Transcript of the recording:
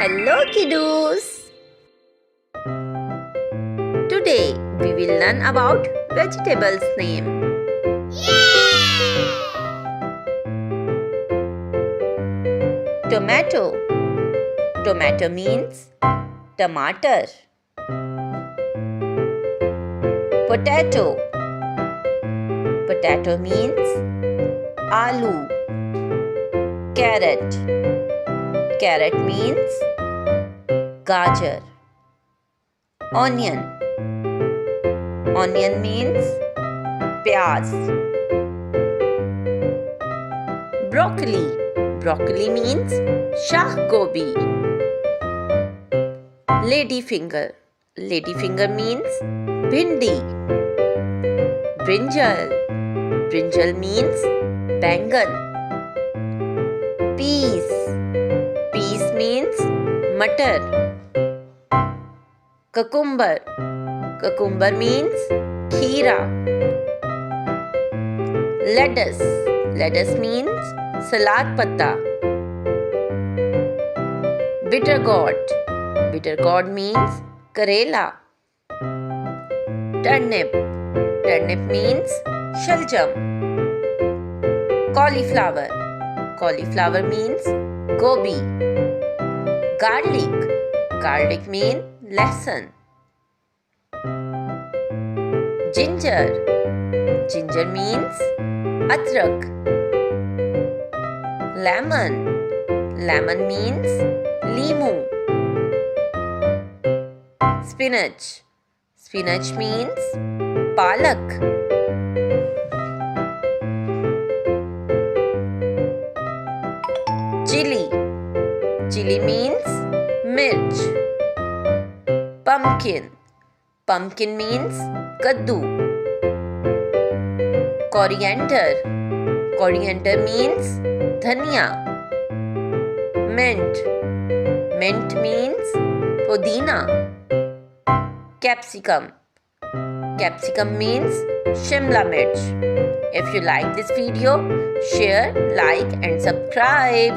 Hello kiddos! Today we will learn about vegetables name. Tomato. Tomato means tomato. Potato. Potato means aloo. Carrot. Carrot means gajar. Onion. Onion means pyaz. Broccoli. Broccoli means shah gobi. Ladyfinger. Ladyfinger means bhindi. Brinjal. Brinjal means bangan. Peas. Peas means matar. Cucumber. Cucumber means kheera. Lettuce. Lettuce means salad patta. Bitter gourd. Bitter gourd means karela. Turnip. Turnip means shaljam. Cauliflower. Cauliflower means gobi. Garlic. Garlic means lehsun. Ginger. Ginger means adrak. Lemon. Lemon means limu. Spinach. Spinach means palak. Chili. Chili means mirch. Pumpkin. Pumpkin means kaddu. Coriander. Coriander means dhania. Mint. Mint means pudina. Capsicum. Capsicum means shimla mirch. If you like this video, share, like and subscribe.